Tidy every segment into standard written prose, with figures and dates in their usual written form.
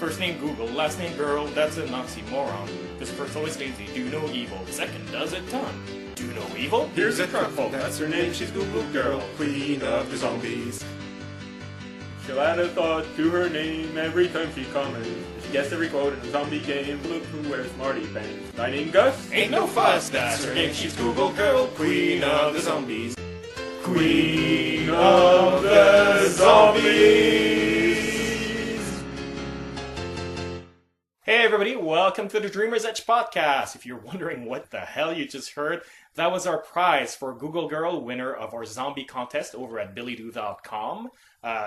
First name Google, last name girl, that's an oxymoron. This first always lazy, do no evil. Second does a ton. Do no evil? Here's a truffle. That's her name, she's Google Girl, queen of the zombies. She'll add a thought to her name every time she comments. She gets every quote in a zombie game. Look who wears Marty pants. My name Gus? Ain't no fuss, that's her name, she's Google Girl, queen of the zombies. Queen of the zombies! Hey everybody, welcome to the Dreamer's Edge podcast. If you're wondering what the hell you just heard, that was our prize for Google Girl, winner of our zombie contest over at billydoo.com.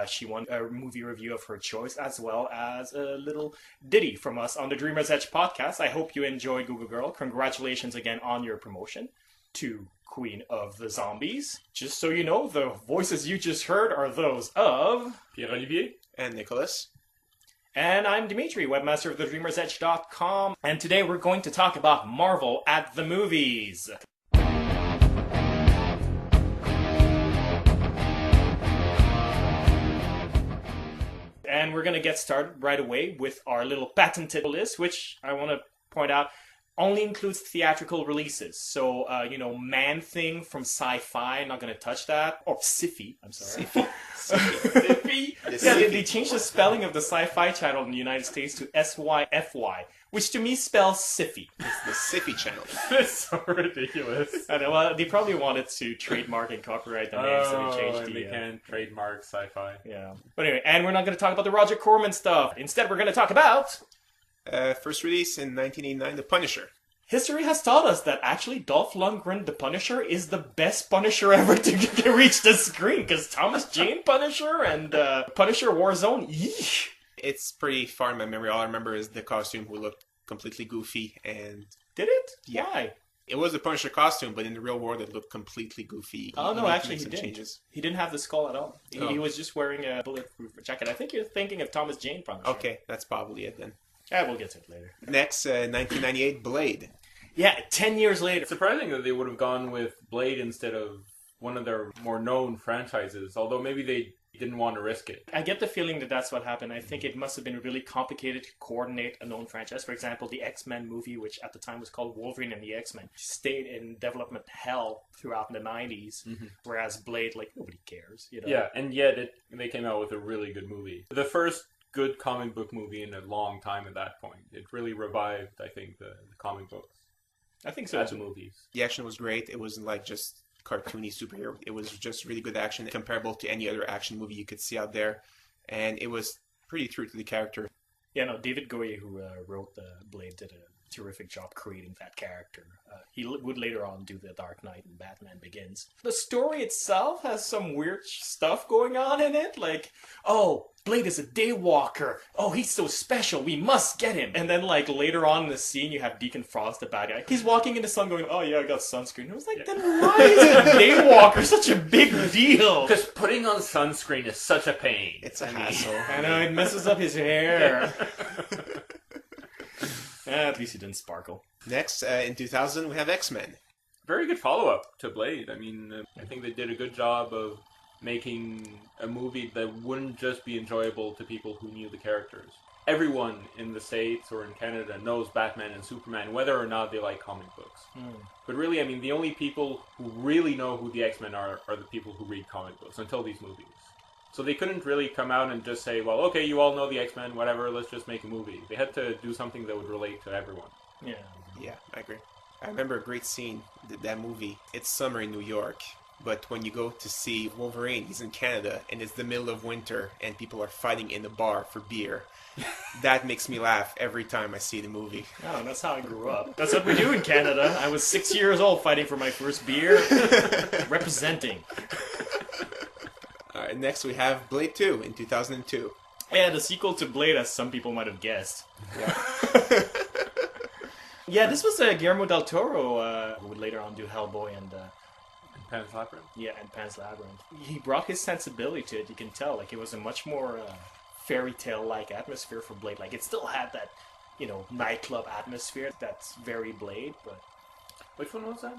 She won a movie review of her choice, as well as a little ditty from us on the Dreamer's Edge podcast. I hope you enjoyed Google Girl. Congratulations again on your promotion to Queen of the Zombies. Just so you know, the voices you just heard are those of Pierre-Olivier? And Nicholas. And I'm Dimitri, webmaster of thedreamersedge.com. And today we're going to talk about Marvel at the movies. And we're going to get started right away with our little patented list, which I want to point out only includes theatrical releases. So, Man-Thing from Sci-Fi, not going to touch that. Or Sci-Fi, I'm sorry. Sci-Fi. Yeah, they changed the spelling of the Sci-Fi channel in the United States to S-Y-F-Y, which to me spells Sci-Fi. It's the Sci-Fi channel. It's so ridiculous. I know, well, they probably wanted to trademark and copyright the name, so they changed the... they can't trademark Sci-Fi. Yeah. But anyway, and we're not going to talk about the Roger Corman stuff. Instead, we're going to talk about... First release in 1989, The Punisher. History has taught us that actually Dolph Lundgren, the Punisher, is the best Punisher ever to reach the screen, because Thomas Jane Punisher and Punisher Warzone, yeesh. It's pretty far in my memory. All I remember is the costume who looked completely goofy and... Did it? Yeah. Why? It was the Punisher costume, but in the real world it looked completely goofy. Oh, no, actually he didn't. Changes. He didn't have the skull at all. He was just wearing a bulletproof jacket. I think you're thinking of Thomas Jane Punisher. Okay, that's probably it then. Yeah, we'll get to it later. Next, 1998, Blade. Yeah, 10 years later. It's surprising that they would have gone with Blade instead of one of their more known franchises, although maybe they didn't want to risk it. I get the feeling that that's what happened. I think it must have been really complicated to coordinate a known franchise. For example, the X-Men movie, which at the time was called Wolverine and the X-Men, stayed in development hell throughout the 90s, whereas Blade, nobody cares. Yeah, and yet they came out with a really good movie. The first good comic book movie in a long time at that point. It really revived, I think, the comic books. I think so. As the movies. The action was great. It wasn't just cartoony superhero. It was just really good action, comparable to any other action movie you could see out there. And it was pretty true to the character. Yeah, no, David Goyer, who wrote the Blade, did a terrific job creating that character. He would later on do The Dark Knight and Batman Begins. The story itself has some weird stuff going on in it, Blade is a daywalker. Oh, he's so special. We must get him. And then, later on in the scene, you have Deacon Frost, the bad guy. He's walking in the sun going, oh, yeah, I got sunscreen. I was like, then why is a daywalker such a big deal? Because putting on sunscreen is such a pain. It's a hassle. I know, it messes up his hair. At least he didn't sparkle. Next, in 2000, we have X-Men. Very good follow-up to Blade. I mean, I think they did a good job of making a movie that wouldn't just be enjoyable to people who knew the characters. Everyone in the States or in Canada knows Batman and Superman, whether or not they like comic books. But really, I mean, the only people who really know who the X-Men are the people who read comic books until these movies. So they couldn't really come out and just say, well, okay, you all know the X-Men, whatever, let's just make a movie. They had to do something that would relate to everyone. Yeah, I agree. I remember a great scene, that movie. It's summer in New York, but when you go to see Wolverine, he's in Canada, and it's the middle of winter, and people are fighting in the bar for beer. That makes me laugh every time I see the movie. Oh, that's how I grew up. That's what we do in Canada. I was 6 years old fighting for my first beer. Representing. Alright, next we have Blade 2 in 2002. Yeah, the sequel to Blade, as some people might have guessed. Yeah. Yeah, this was Guillermo del Toro, who would later on do Hellboy and Pan's Labyrinth? Yeah, and Pan's Labyrinth. He brought his sensibility to it, you can tell. It was a much more fairy tale-like atmosphere for Blade. It still had that, nightclub atmosphere that's very Blade, but... Which one was that?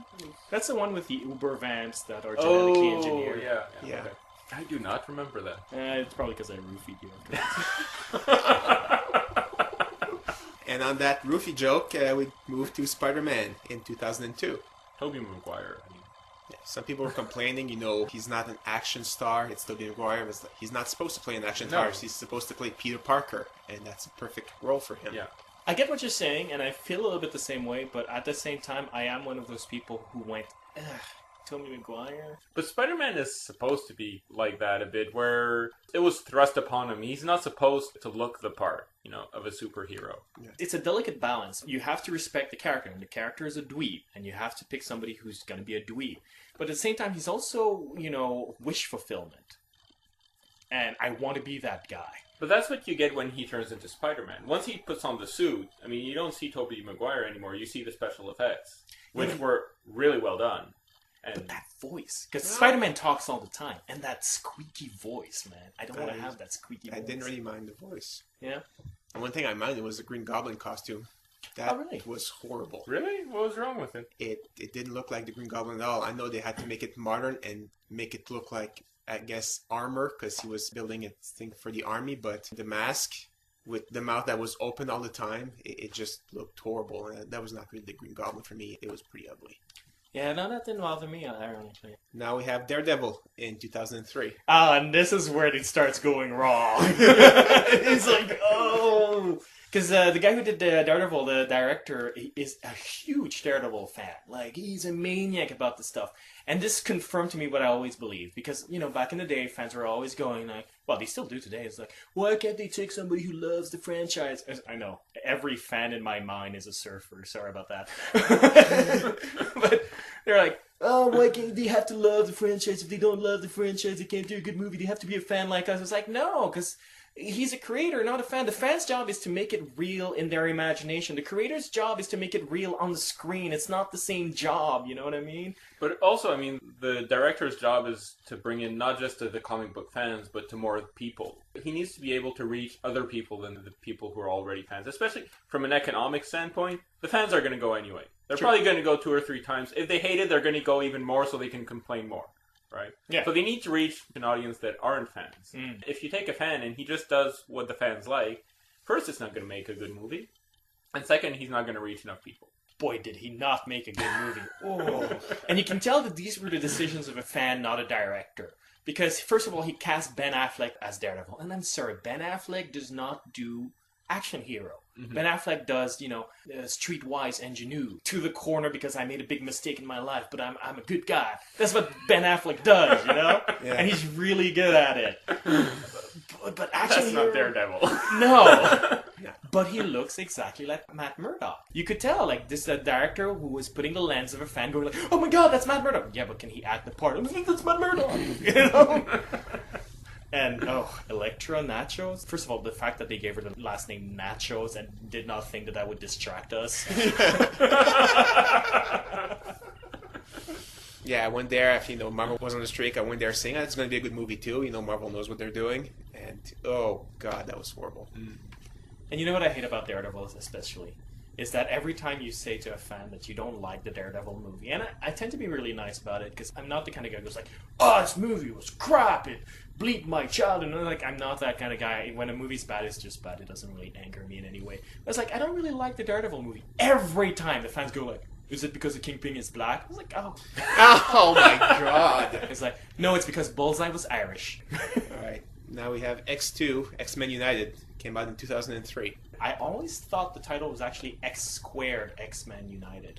That's the one with the Uber vans that are genetically engineered. Yeah. Okay. I do not remember that. It's probably because I roofied you. And on that roofie joke, we moved to Spider-Man in 2002. Tobey Maguire. I mean, Yeah, some people were complaining, he's not an action star. It's Tobey Maguire. He's not supposed to play an action star. He's supposed to play Peter Parker, and that's a perfect role for him. yeah. I get what you're saying, and I feel a little bit the same way, but at the same time, I am one of those people who went, ugh, Tobey Maguire? But Spider-Man is supposed to be like that a bit, where it was thrust upon him. He's not supposed to look the part, of a superhero. Yeah. It's a delicate balance. You have to respect the character, and the character is a dweeb, and you have to pick somebody who's going to be a dweeb. But at the same time, he's also, wish fulfillment. And I want to be that guy. But that's what you get when he turns into Spider-Man. Once he puts on the suit, I mean, you don't see Tobey Maguire anymore. You see the special effects, which were really well done. And But that voice, because Spider-Man talks all the time, and that squeaky voice, man. I don't want to have that squeaky voice. I didn't really mind the voice. Yeah? And one thing I minded was the Green Goblin costume. That really? was horrible. Really? What was wrong with it? It didn't look like the Green Goblin at all. I know they had to make it modern and make it look like, I guess, armor, because he was building a thing for the army, but the mask with the mouth that was open all the time, it just looked horrible. And that was not really the Green Goblin for me. It was pretty ugly. Yeah, no, that didn't bother me, ironically. Now we have Daredevil in 2003. Ah, and this is where it starts going wrong. It's like, oh... Because the guy who did Daredevil, the director, is a huge Daredevil fan. Like, he's a maniac about this stuff. And this confirmed to me what I always believed. Because, back in the day, fans were always going like, well, they still do today. It's like, why can't they take somebody who loves the franchise? I know, every fan in my mind is a surfer. Sorry about that. But they're like, oh, why can't they have to love the franchise? If they don't love the franchise, they can't do a good movie. They have to be a fan like us. It's like, no, because... he's a creator, not a fan. The fan's job is to make it real in their imagination. The creator's job is to make it real on the screen. It's not the same job, you know what I mean? But also, I mean, the director's job is to bring in not just to the comic book fans, but to more people. He needs to be able to reach other people than the people who are already fans. Especially from an economic standpoint, the fans are going to go anyway. They're probably going to go 2 or 3 times. If they hate it, they're going to go even more so they can complain more. Right? Yeah. So they need to reach an audience that aren't fans. Mm. If you take a fan and he just does what the fans like, first, it's not going to make a good movie. And second, he's not going to reach enough people. Boy, did he not make a good movie. Oh. And you can tell that these were the decisions of a fan, not a director. Because, first of all, he cast Ben Affleck as Daredevil. And I'm sorry, Ben Affleck does not do action hero. Mm-hmm. Ben Affleck does, streetwise ingenue. To the corner because I made a big mistake in my life, but I'm a good guy. That's what Ben Affleck does, Yeah. And he's really good at it. But action That's hero... not Daredevil. No. But he looks exactly like Matt Murdock. You could tell, like, this director who was putting the lens of a fan going like, oh my god, that's Matt Murdock. Yeah, but can he act the part? I think that's Matt Murdock. And, Electra Nachos? First of all, the fact that they gave her the last name Nachos and did not think that would distract us. Yeah, I went there, Marvel was on the streak, I went there saying, it's going to be a good movie too, Marvel knows what they're doing, and, oh god, that was horrible. Mm. And you know what I hate about Daredevil especially? Is that every time you say to a fan that you don't like the Daredevil movie, and I tend to be really nice about it, because I'm not the kind of guy who goes like, oh, this movie was crap, it bleeped my child, and I'm not that kind of guy. When a movie's bad, it's just bad. It doesn't really anger me in any way. But it's like, I don't really like the Daredevil movie. Every time the fans go like, is it because the Kingpin is black? I was like, oh. Oh my god. It's like, no, it's because Bullseye was Irish. Alright, now we have X2, X-Men United, came out in 2003. I always thought the title was actually X Squared X-Men United.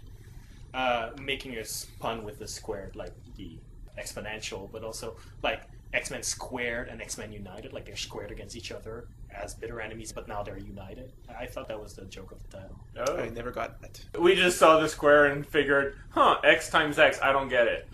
Making a pun with the squared, like the exponential, but also like X-Men Squared and X-Men United, like they're squared against each other as bitter enemies, but now they're united. I thought that was the joke of the title. Oh. I never got that. We just saw the square and figured, X times X, I don't get it.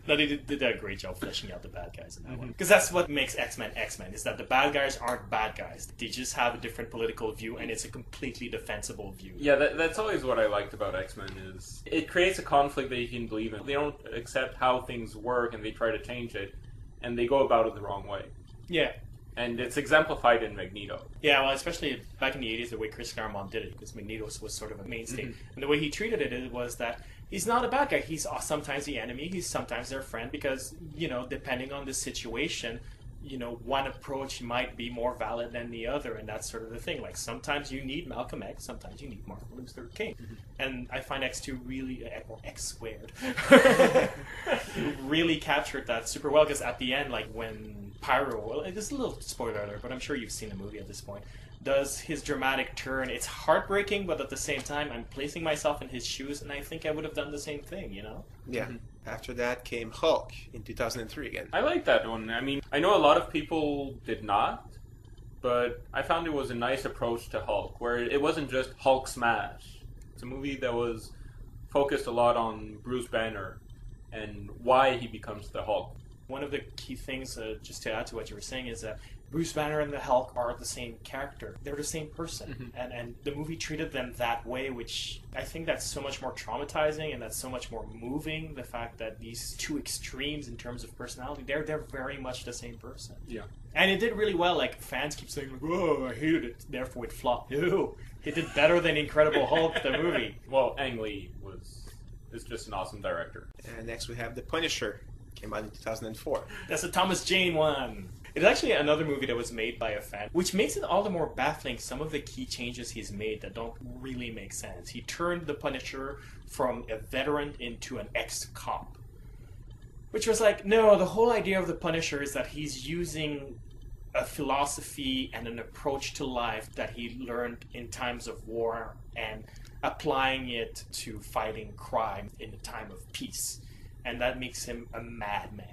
No, they did a great job fleshing out the bad guys in that one. Because that's what makes X-Men X-Men, is that the bad guys aren't bad guys. They just have a different political view, and it's a completely defensible view. Yeah, that's always what I liked about X-Men, is it creates a conflict that you can believe in. They don't accept how things work, and they try to change it, and they go about it the wrong way. Yeah. And it's exemplified in Magneto. Yeah, well, especially back in the 80s, the way Chris Claremont did it, because Magneto was sort of a mainstay. Mm-hmm. And the way he treated it was that he's not a bad guy. He's sometimes the enemy, he's sometimes their friend, because, depending on the situation, one approach might be more valid than the other, and that's sort of the thing. Like, sometimes you need Malcolm X, sometimes you need Martin Luther King. And I find X2 really, or X squared, really captured that super well, because at the end, like, when Pyro, well, it's a little spoiler alert, but I'm sure you've seen the movie at this point, does his dramatic turn, it's heartbreaking, but at the same time, I'm placing myself in his shoes, and I think I would have done the same thing, Yeah. After that came Hulk in 2003 again. I like that one. I mean, I know a lot of people did not, but I found it was a nice approach to Hulk, where it wasn't just Hulk smash. It's a movie that was focused a lot on Bruce Banner and why he becomes the Hulk. One of the key things, just to add to what you were saying, is that Bruce Banner and the Hulk are the same character. They're the same person. And the movie treated them that way, which I think that's so much more traumatizing and that's so much more moving, the fact that these two extremes in terms of personality, they're very much the same person. Yeah. And it did really well. Like, fans keep saying, like, oh, I hated it, therefore it flopped. No, it did better than Incredible Hulk, the movie. Well, Ang Lee is just an awesome director. And next we have The Punisher. Came out in 2004. That's the Thomas Jane one. It's actually another movie that was made by a fan, which makes it all the more baffling, some of the key changes he's made that don't really make sense. He turned the Punisher from a veteran into an ex-cop. Which was like, no, the whole idea of the Punisher is that he's using a philosophy and an approach to life that he learned in times of war and applying it to fighting crime in a time of peace. And that makes him a madman.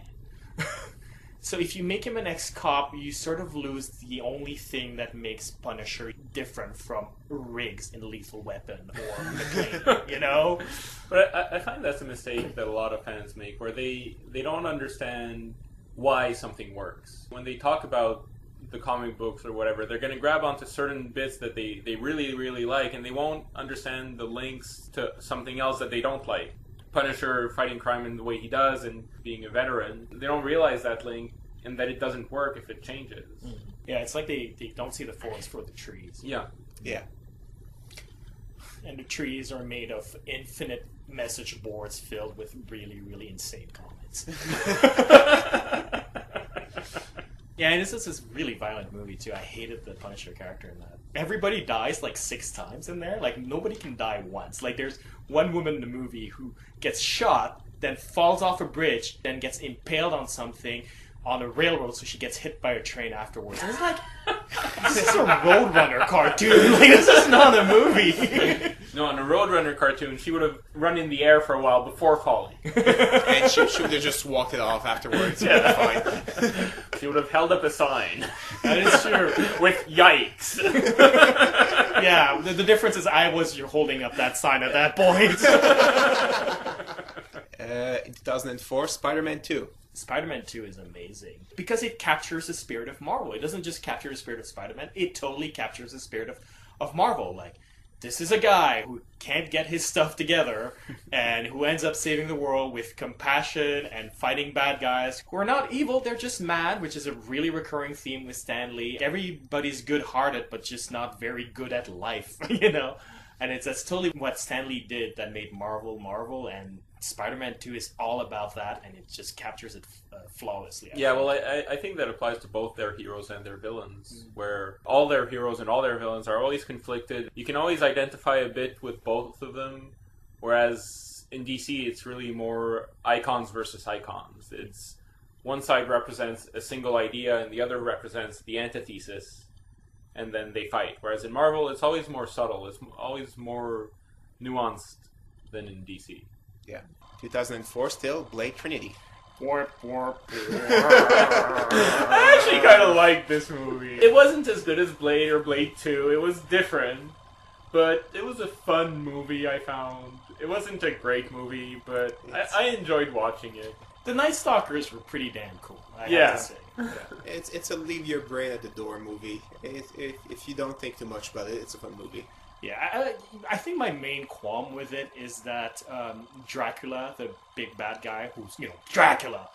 So if you make him an ex-cop, you sort of lose the only thing that makes Punisher different from Riggs in Lethal Weapon or McClane, But I find that's a mistake that a lot of fans make, where they don't understand why something works. When they talk about the comic books or whatever, they're going to grab onto certain bits that they really, really like, and they won't understand the links to something else that they don't like. Punisher fighting crime in the way he does and being a veteran, they don't realize that link and that it doesn't work if it changes. Yeah, it's like they don't see the forest for the trees. Yeah. And the trees are made of infinite message boards filled with really, really insane comments. Yeah, and this is this really violent movie too. I hated the Punisher character in that. Everybody dies like 6 times in there. Like, nobody can die once. Like, there's one woman in the movie who gets shot, then falls off a bridge, then gets impaled on something on a railroad, so she gets hit by a train afterwards. And it's like, this is a Roadrunner cartoon. Like, this is not a movie. No, in a Roadrunner cartoon, she would have run in the air for a while before falling. And she would have just walked it off afterwards. Yeah, fine. She would have held up a sign. That is true. With yikes. Yeah, the difference is I was holding up that sign at that point. In 2004, Spider-Man 2. Spider-Man 2 is amazing because it captures the spirit of Marvel. It doesn't just capture the spirit of Spider-Man, it totally captures the spirit of Marvel. Like, this is a guy who can't get his stuff together and who ends up saving the world with compassion and fighting bad guys who are not evil, they're just mad, which is a really recurring theme with Stan Lee. Everybody's good-hearted but just not very good at life, And that's totally what Stan Lee did that made Marvel Marvel, and Spider-Man 2 is all about that, and it just captures it flawlessly. Yeah, well, I think that applies to both their heroes and their villains, where all their heroes and all their villains are always conflicted. You can always identify a bit with both of them, whereas in DC it's really more icons versus icons. It's one side represents a single idea and the other represents the antithesis, and then they fight. Whereas in Marvel, it's always more subtle. It's always more nuanced than in DC. Yeah. 2004 still, Blade Trinity. Warp, warp, I actually kind of like this movie. It wasn't as good as Blade or Blade 2. It was different, but it was a fun movie, I found. It wasn't a great movie, but I enjoyed watching it. The Night Stalkers were pretty damn cool, I Yeah. have to say. Yeah. It's a leave your brain at the door movie. If you don't think too much about it, it's a fun movie. Yeah, I think my main qualm with it is that Dracula, the big bad guy, who's, Dracula,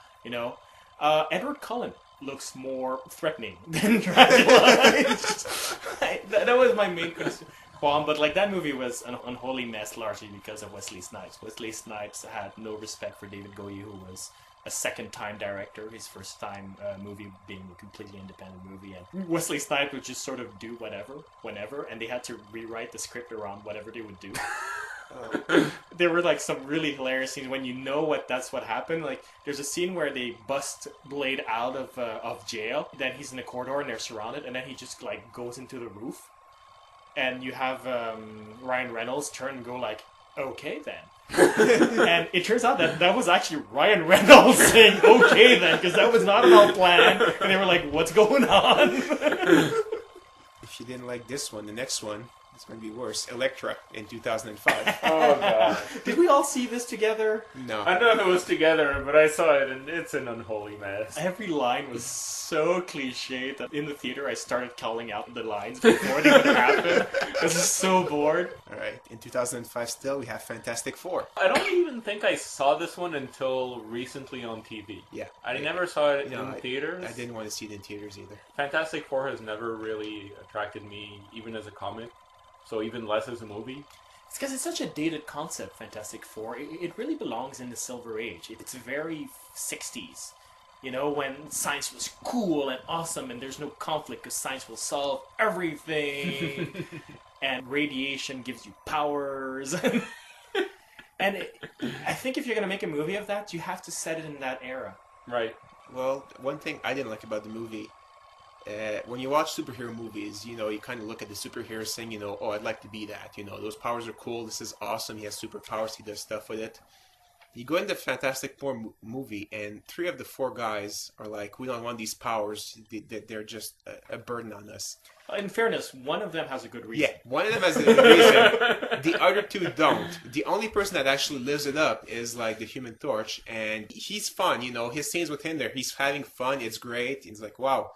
Edward Cullen looks more threatening than Dracula. That was my main qualm, but that movie was an unholy mess largely because of Wesley Snipes. Wesley Snipes had no respect for David Goyer, who was a second-time director, his first time movie being a completely independent movie, and Wesley Snipes would just sort of do whatever, whenever, and they had to rewrite the script around whatever they would do. There were like some really hilarious scenes when you know that's what happened. Like there's a scene where they bust Blade out of jail. Then he's in the corridor and they're surrounded, and then he just like goes into the roof, and you have Ryan Reynolds turn and go like, "Okay then." And it turns out that was actually Ryan Reynolds saying "okay then," because that was not at all planned. And they were like, "What's going on?" If you didn't like this one, the next one is going to be worse. Elektra in 2005. Oh god. Did we all see this together? No. I don't know if it was together, but I saw it and it's an unholy mess. Every line was so cliche that in the theater I started calling out the lines before they would happen. I was just so bored. All right. In 2005 still, we have Fantastic Four. I don't even think I saw this one until recently on TV. Yeah. I never saw it No, in theaters. I didn't want to see it in theaters either. Fantastic Four has never really attracted me, even as a comic. So even less as a movie. It's because it's such a dated concept, Fantastic Four. It really belongs in the Silver Age. It's very 60s. You know, when science was cool and awesome and there's no conflict because science will solve everything. And radiation gives you powers. And I think if you're going to make a movie of that, you have to set it in that era. Right. Well, one thing I didn't like about the movie, when you watch superhero movies, you know, you kind of look at the superhero saying, you know, oh, I'd like to be that. You know, those powers are cool. This is awesome. He has superpowers. He does stuff with it. You go into Fantastic Four movie, and 3 of the 4 guys are like, we don't want these powers. They're just a burden on us. In fairness, one of them has a good reason. Yeah, one of them has a good reason. The other 2 don't. The only person that actually lives it up is like the Human Torch, and he's fun. You know, his scenes with him there, he's having fun. It's great. He's like, wow.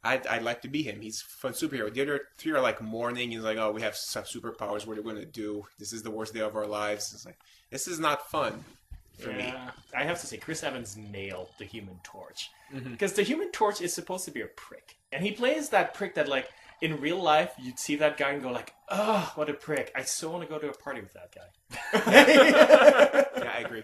I'd like to be him. He's a fun superhero. The other 3 are like mourning. He's like, oh, we have superpowers. What are we going to do? This is the worst day of our lives. It's like, this is not fun for me. I have to say, Chris Evans nailed the Human Torch. Because the Human Torch is supposed to be a prick. And he plays that prick that, like, in real life, you'd see that guy and go like, oh, what a prick. I so want to go to a party with that guy. Yeah, I agree.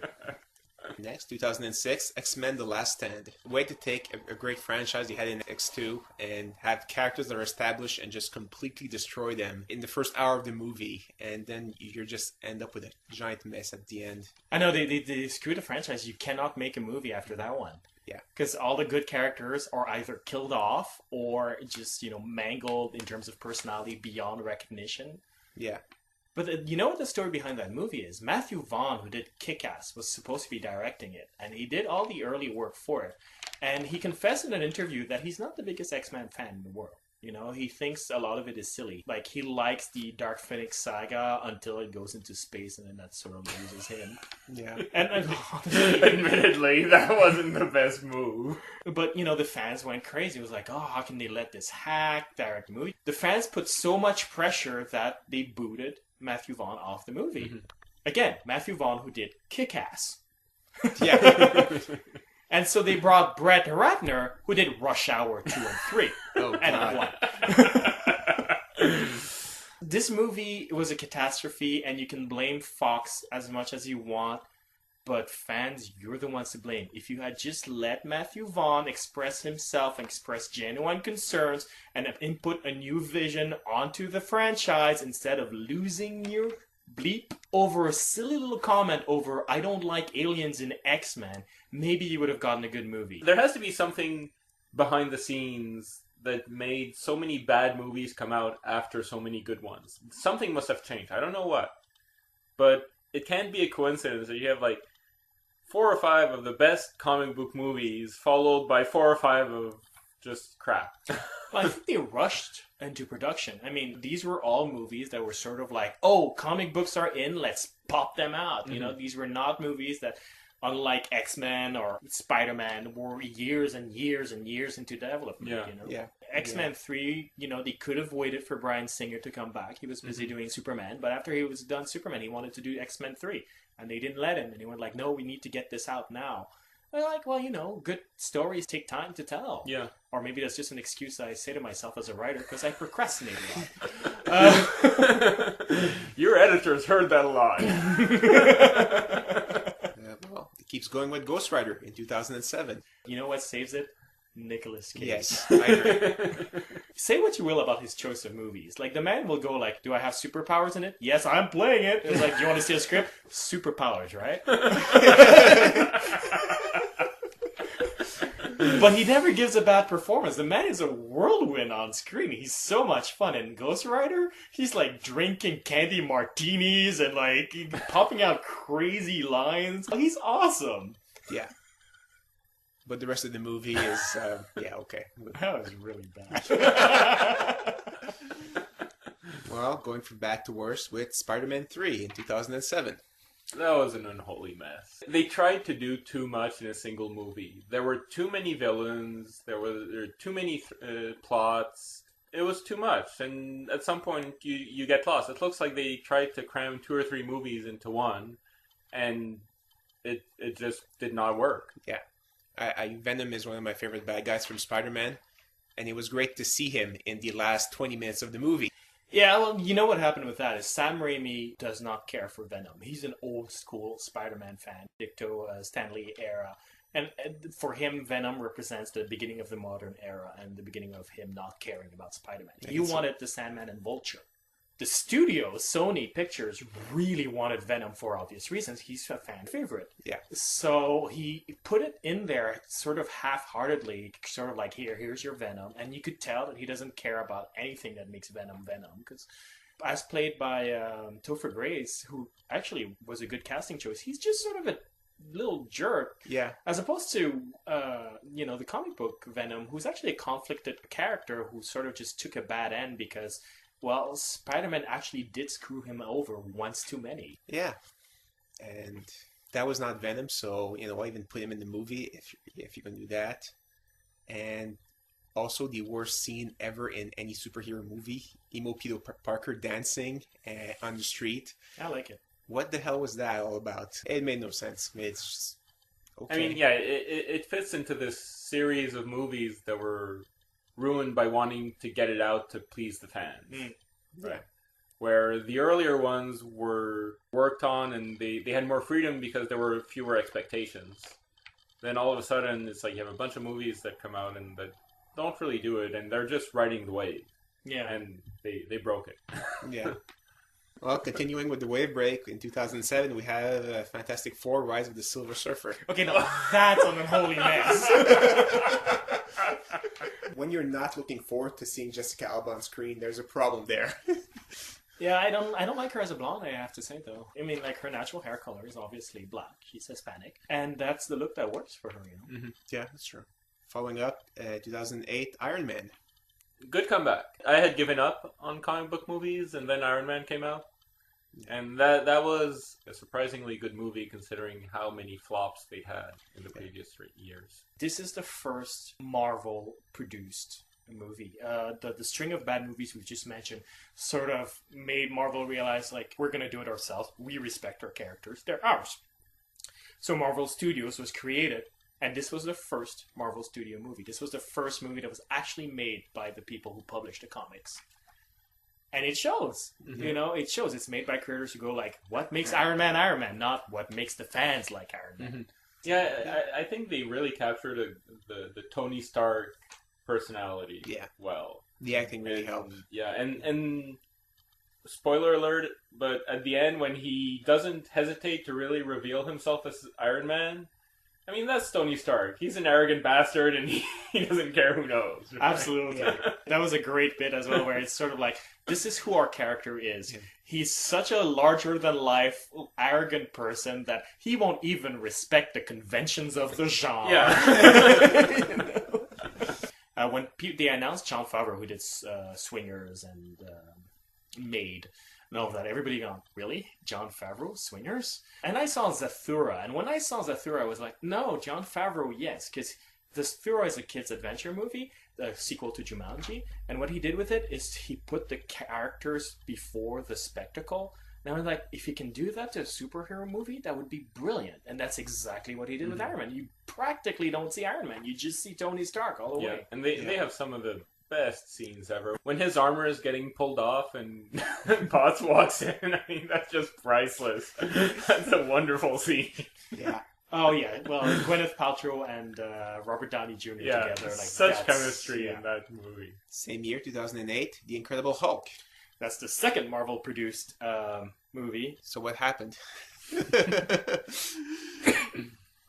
Next, 2006, X-Men The Last Stand. Way to take a great franchise you had in X2 and have characters that are established and just completely destroy them in the first hour of the movie, and then you just end up with a giant mess at the end. I know, they screwed the franchise. You cannot make a movie after that one. Yeah. Because all the good characters are either killed off or just, you know, mangled in terms of personality beyond recognition. Yeah. But you know what the story behind that movie is? Matthew Vaughn, who did Kick-Ass, was supposed to be directing it. And he did all the early work for it. And he confessed in an interview that he's not the biggest X-Men fan in the world. You know, he thinks a lot of it is silly. Like, he likes the Dark Phoenix saga until it goes into space, and then that sort of loses him. Yeah. And Admittedly, that wasn't the best move. But, you know, the fans went crazy. It was like, oh, how can they let this hack direct the movie? The fans put so much pressure that they booted Matthew Vaughn off the movie. Mm-hmm. Again, Matthew Vaughn, who did Kick-Ass. Yeah. And so they brought Brett Ratner, who did Rush Hour 2 and 3. Oh, and 1. This movie was a catastrophe, and you can blame Fox as much as you want, but fans, you're the ones to blame. If you had just let Matthew Vaughn express himself, express genuine concerns, and input a new vision onto the franchise instead of losing your bleep over a silly little comment over, I don't like aliens in X-Men, maybe you would have gotten a good movie. There has to be something behind the scenes that made so many bad movies come out after so many good ones. Something must have changed. I don't know what. But it can't be a coincidence that you have like 4 or 5 of the best comic book movies followed by 4 or 5 of just crap. Well, I think they rushed into production. I mean, these were all movies that were sort of like, oh, comic books are in, let's pop them out. Mm-hmm. You know, these were not movies that, unlike X-Men or Spider-Man, were years and years and years into development. Yeah. You know? Yeah. X-Men 3, you know, they could have waited for Bryan Singer to come back. He was busy doing Superman, but after he was done Superman, he wanted to do X-Men 3, and they didn't let him. And he went like, no, we need to get this out now. They're like, well, you know, good stories take time to tell. Yeah. Or maybe that's just an excuse I say to myself as a writer because I procrastinate a lot. Your editors heard that a lot. Well, it keeps keeps going with Ghost Rider in 2007. You know what saves it? Nicolas Cage. Yes, I agree. Say what you will about his choice of movies. Like, the man will go like, do I have superpowers in it? Yes, I'm playing it. It's like, do you want to see a script? Superpowers, right? But he never gives a bad performance. The man is a whirlwind on screen. He's so much fun. And Ghost Rider, he's like drinking candy martinis and like popping out crazy lines. He's awesome. Yeah. But the rest of the movie is, yeah, okay. That was really bad. Well, going from bad to worse with Spider-Man 3 in 2007. That was an unholy mess. They tried to do too much in a single movie. There were too many villains. There were too many plots. It was too much, and at some point you get lost. It looks like they tried to cram 2 or 3 movies into one, and it just did not work. Yeah. Venom is one of my favorite bad guys from Spider-Man, and it was great to see him in the last 20 minutes of the movie. Yeah, well, you know what happened with that is Sam Raimi does not care for Venom. He's an old school Spider-Man fan, dicto Stan Lee era. And for him, Venom represents the beginning of the modern era and the beginning of him not caring about Spider-Man. You wanted the Sandman and Vulture. The studio, Sony Pictures, really wanted Venom for obvious reasons. He's a fan favorite. Yeah. So he put it in there sort of half-heartedly, sort of like, here's your Venom. And you could tell that he doesn't care about anything that makes Venom Venom. Because as played by Topher Grace, who actually was a good casting choice, he's just sort of a little jerk. Yeah. As opposed to, the comic book Venom, who's actually a conflicted character who sort of just took a bad end because... well, Spider-Man actually did screw him over once too many. Yeah. And that was not Venom, so, why even put him in the movie if you're going to do that? And also the worst scene ever in any superhero movie, Emo Peter Parker dancing on the street. I like it. What the hell was that all about? It made no sense. It's just... okay. I mean, yeah, it fits into this series of movies that were... ruined by wanting to get it out to please the fans. Right. Where the earlier ones were worked on and they had more freedom because there were fewer expectations. Then all of a sudden, it's like you have a bunch of movies that come out and that don't really do it, and they're just riding the wave. Yeah. And they broke it. Yeah. Well, continuing with the wave break, in 2007, we have Fantastic Four, Rise of the Silver Surfer. Okay, no, that's an unholy mess. When you're not looking forward to seeing Jessica Alba on screen, there's a problem there. Yeah, I don't like her as a blonde, I have to say, though. I mean, like, her natural hair color is obviously black. She's Hispanic. And that's the look that works for her, Mm-hmm. Yeah, that's true. Following up, 2008, Iron Man. Good comeback. I had given up on comic book movies, and then Iron Man came out. And that was a surprisingly good movie considering how many flops they had in the previous 3 years. This is the first Marvel-produced movie. The string of bad movies we've just mentioned sort of made Marvel realize, like, we're going to do it ourselves. We respect our characters. They're ours. So Marvel Studios was created, and this was the first Marvel Studio movie. This was the first movie that was actually made by the people who published the comics. And it shows, it shows. It's made by creators who go like, what makes Iron Man, not what makes the fans like Iron Man. Mm-hmm. Yeah, I think they really captured the Tony Stark personality well. The acting really helped. Yeah, and spoiler alert, but at the end when he doesn't hesitate to really reveal himself as Iron Man, I mean, that's Tony Stark. He's an arrogant bastard, and he doesn't care who knows. Right? Absolutely. That was a great bit as well, where it's sort of like, this is who our character is. Yeah. He's such a larger-than-life, arrogant person that he won't even respect the conventions of the genre. Yeah. When they announced Jon Favreau, who did Swingers and Maid, and all of that, everybody gone, really? Jon Favreau? Swingers? And I saw Zathura, and when I saw Zathura, I was like, no, Jon Favreau, yes, because Zathura is a kid's adventure movie, the sequel to Jumanji, and what he did with it is he put the characters before the spectacle. And I was like, if he can do that to a superhero movie, that would be brilliant. And that's exactly what he did with Iron Man. You practically don't see Iron Man. You just see Tony Stark all the way. And they have some of the best scenes ever. When his armor is getting pulled off and Potts walks in, I mean, that's just priceless. That's a wonderful scene. Yeah. Oh yeah, well, Gwyneth Paltrow and Robert Downey Jr. Yeah, together, like such that's- chemistry yeah. in that movie. Same year, 2008, The Incredible Hulk. That's the second Marvel produced movie. So what happened?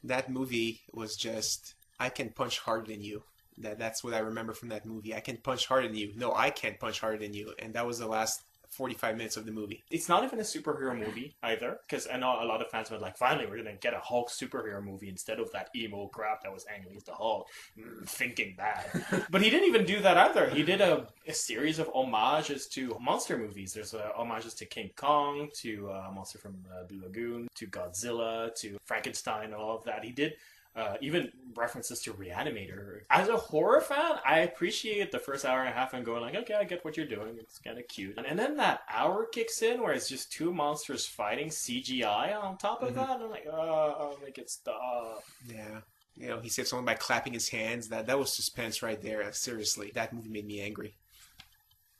That movie was just, I can punch harder than you. That's what I remember from that movie. I can punch harder than you. No, I can't punch harder than you. And that was the last 45 minutes of the movie. It's not even a superhero movie either, because I know a lot of fans were like, finally, we're going to get a Hulk superhero movie instead of that emo crap that was Ang Lee's the Hulk, thinking bad. But he didn't even do that either. He did a series of homages to monster movies. There's homages to King Kong, to Monster from Blue Lagoon, to Godzilla, to Frankenstein, all of that. He did even references to Reanimator. As a horror fan, I appreciate the first hour and a half and going like, okay, I get what you're doing. It's kind of cute. And then that hour kicks in where it's just two monsters fighting CGI on top of that. And I'm like, I'll make it stop. Yeah. You know, he saved someone by clapping his hands. That was suspense right there. Seriously, that movie made me angry.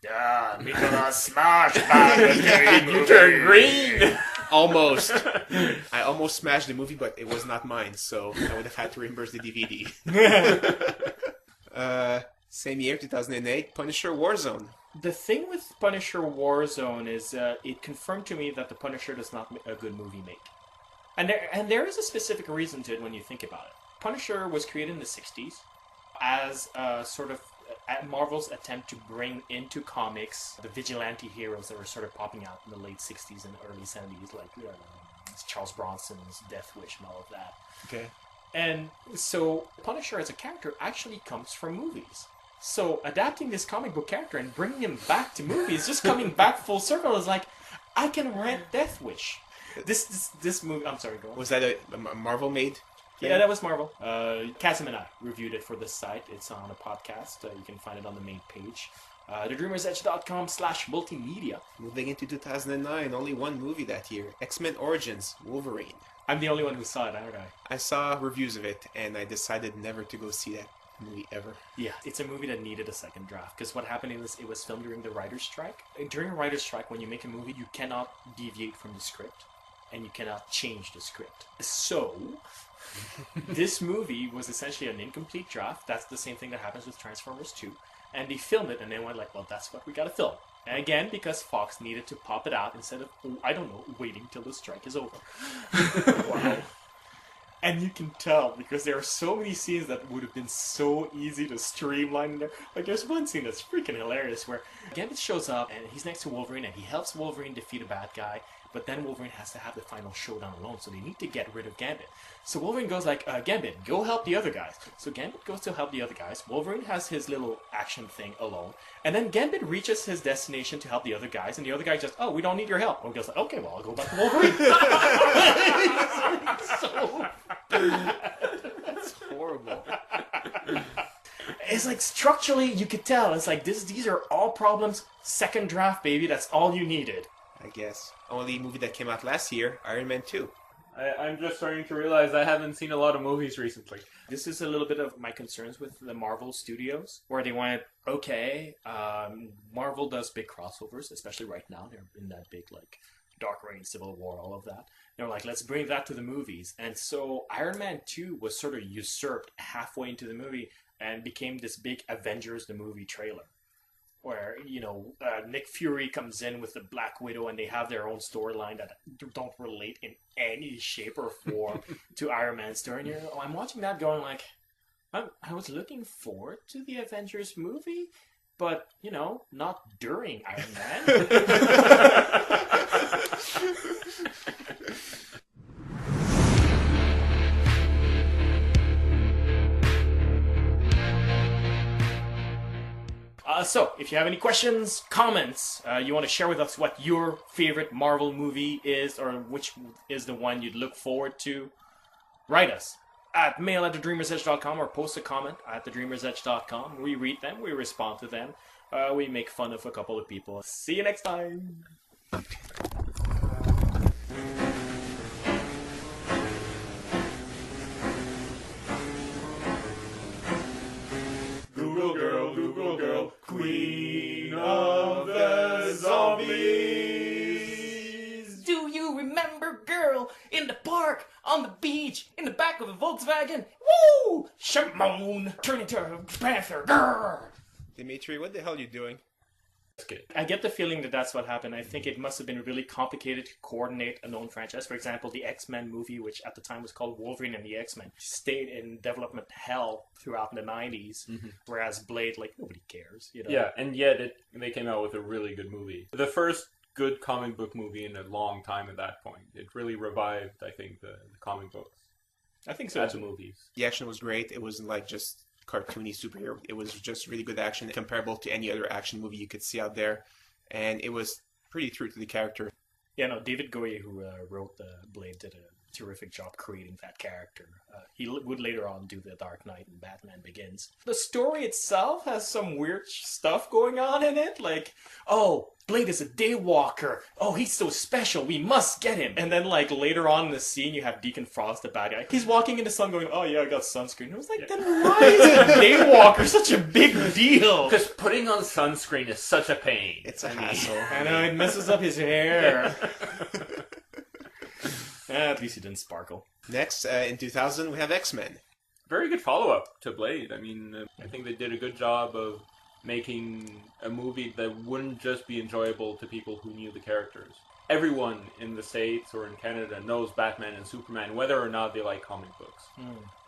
Yeah, we gonna smash that You turn green! Almost. I almost smashed the movie, but it was not mine, so I would have had to reimburse the DVD. Same year, 2008, Punisher Warzone. The thing with Punisher Warzone is it confirmed to me that the Punisher does not a good movie make. And there is a specific reason to it when you think about it. Punisher was created in the 60s as a sort of Marvel's attempt to bring into comics the vigilante heroes that were sort of popping out in the late 60s and early 70s, like Charles Bronson's Death Wish and all of that. Okay. And so Punisher as a character actually comes from movies. So adapting this comic book character and bringing him back to movies, just coming back full circle, is like, I can rent Death Wish. This movie, I'm sorry, go on. Was that a Marvel made? Yeah, that was Marvel. Kasim and I reviewed it for this site. It's on a podcast. You can find it on the main page. thedreamersedge.com/multimedia. Moving into 2009, only one movie that year. X-Men Origins, Wolverine. I'm the only one who saw it, aren't I? I saw reviews of it, and I decided never to go see that movie ever. Yeah, it's a movie that needed a second draft. Because what happened is it was filmed during the writer's strike. During a writer's strike, when you make a movie, you cannot deviate from the script. And you cannot change the script. So, this movie was essentially an incomplete draft. That's the same thing that happens with Transformers 2. And they filmed it, and they went like, well, that's what we gotta film. And again, because Fox needed to pop it out instead of, waiting till the strike is over. Wow. And you can tell, because there are so many scenes that would have been so easy to streamline in there. Like, there's one scene that's freaking hilarious where Gambit shows up, and he's next to Wolverine, and he helps Wolverine defeat a bad guy. But then Wolverine has to have the final showdown alone, so they need to get rid of Gambit. So Wolverine goes like, Gambit, go help the other guys. So Gambit goes to help the other guys. Wolverine has his little action thing alone. And then Gambit reaches his destination to help the other guys, and the other guy just, we don't need your help. And he goes like, okay, well, I'll go back to Wolverine. So That's horrible. it's like, structurally, you could tell. It's like, these are all problems. Second draft, baby. That's all you needed. I guess. Only movie that came out last year, Iron Man 2. I'm just starting to realize I haven't seen a lot of movies recently. This is a little bit of my concerns with the Marvel Studios, where they went, Marvel does big crossovers, especially right now. They're in that big, like, Dark Reign, Civil War, all of that. They're like, let's bring that to the movies. And so Iron Man 2 was sort of usurped halfway into the movie and became this big Avengers the movie trailer. Where, Nick Fury comes in with the Black Widow and they have their own storyline that don't relate in any shape or form to Iron Man's story. And I'm watching that going like, I was looking forward to the Avengers movie, but, not during Iron Man. So, if you have any questions, comments, you want to share with us what your favorite Marvel movie is, or which is the one you'd look forward to, write us at mail@thedreamersedge.com or post a comment at thedreamersedge.com. We read them, we respond to them, we make fun of a couple of people. See you next time! Google girl, queen of the zombies. Do you remember girl in the park, on the beach, in the moan, turn into a panther. Grrr. Dimitri, what the hell are you doing? I get the feeling that that's what happened. I think it must have been really complicated to coordinate a known franchise. For example, the X-Men movie, which at the time was called Wolverine and the X-Men, stayed in development hell throughout the 90s, whereas Blade, like, nobody cares, you know? Yeah, and yet they came out with a really good movie. The first good comic book movie in a long time at that point. It really revived, I think, the comic books. I think so. As the movies. The action was great. It wasn't like just cartoony superhero. It was just really good action, comparable to any other action movie you could see out there. And it was pretty true to the character. Yeah, no, David Goyer, who wrote Blade, did a terrific job creating that character. He would later on do The Dark Knight and Batman Begins. The story itself has some weird stuff going on in it, like, oh, Blade is a daywalker. Oh, he's so special. We must get him. And then, like, later on in the scene, you have Deacon Frost, the bad guy. He's walking in the sun going, oh, yeah, I got sunscreen. I was like, then why is a daywalker such a big deal? Because putting on sunscreen is such a pain. It's a hassle. I know, it messes up his hair. At least he didn't sparkle. Next, in 2000, we have X-Men. Very good follow-up to Blade. I mean, I think they did a good job of making a movie that wouldn't just be enjoyable to people who knew the characters. Everyone in the States or in Canada knows Batman and Superman, whether or not they like comic books.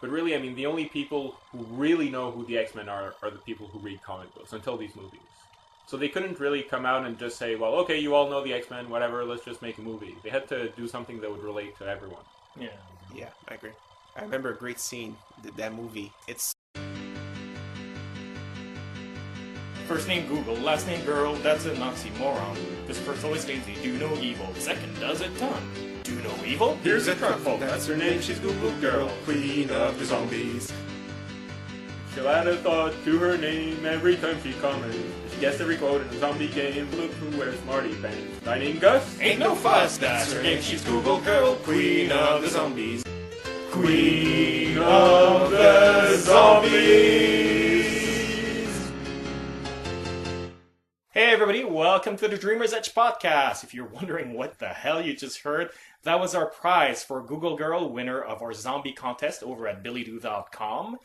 But really, I mean, the only people who really know who the X-Men are the people who read comic books until these movies. So they couldn't really come out and just say, well, okay, you all know the X-Men, whatever, let's just make a movie. They had to do something that would relate to everyone. Yeah, I agree. I remember a great scene, that movie. It's First name Google, last name girl, that's an oxymoron. This first always lazy, do no evil. Second does a ton. Do no evil? Here's a truffle. That's her name, she's Google Girl, queen of the zombies. She'll add a thought to her name every time she comments. She gets every quote in a zombie game. Look who wears Marty pants. Thy name Gus? Ain't no fuss, that's her name, she's Google Girl, queen of the zombies. Queen of the zombies! Hey everybody, welcome to the Dreamer's Edge podcast. If you're wondering what the hell you just heard, that was our prize for Google Girl, winner of our zombie contest over at billydoo.com.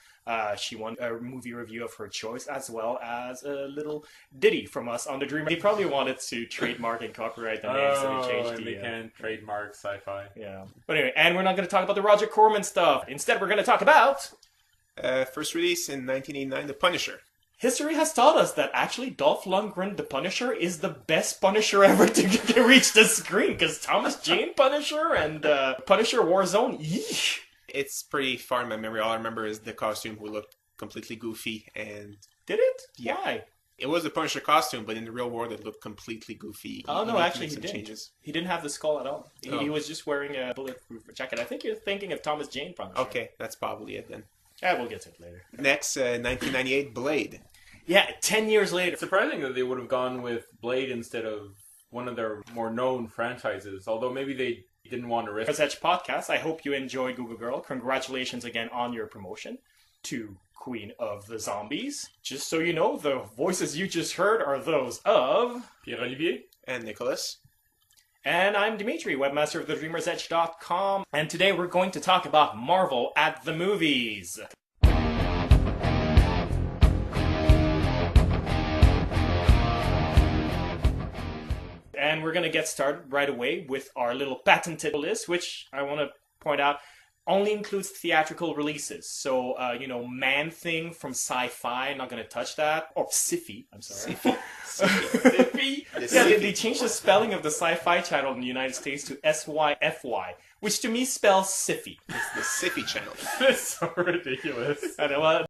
She won a movie review of her choice, as well as a little ditty from us on the Dreamer. They probably wanted to trademark and copyright the name, so they changed they can't trademark sci-fi. Yeah. But anyway, and we're not going to talk about the Roger Corman stuff. Instead, we're going to talk about... first release in 1989, The Punisher. History has taught us that actually Dolph Lundgren, the Punisher, is the best Punisher ever to reach the screen, because Thomas Jane Punisher and Punisher Warzone, yeesh. It's pretty far in my memory. All I remember is the costume, who looked completely goofy, and... Did it? Yeah. Why? It was the Punisher costume, but in the real world it looked completely goofy. Oh, no, actually he some didn't. Changes. He didn't have the skull at all. Oh. He was just wearing a bulletproof jacket. I think you're thinking of Thomas Jane Punisher. Okay, that's probably it then. Yeah, we'll get to it later. Next, 1998, Blade. Yeah, 10 years later. It's surprising that they would have gone with Blade instead of one of their more known franchises, although maybe they didn't want to risk. Dreamer's Edge podcast. I hope you enjoyed Google Girl. Congratulations again on your promotion to Queen of the Zombies. Just so you know, the voices you just heard are those of... Pierre-Olivier? And Nicholas. And I'm Dimitri, webmaster of thedreamersedge.com. And today we're going to talk about Marvel at the movies. And we're going to get started right away with our little patented list, which I want to point out only includes theatrical releases. So, Man-Thing from Sci-Fi, not going to touch that. Or Sci-Fi, I'm sorry. Sci-Fi. Yeah, they changed the spelling of the Sci-Fi channel in the United States to S-Y-F-Y, which to me spells Sci-Fi. It's the Sci-Fi channel. It's so ridiculous. I know,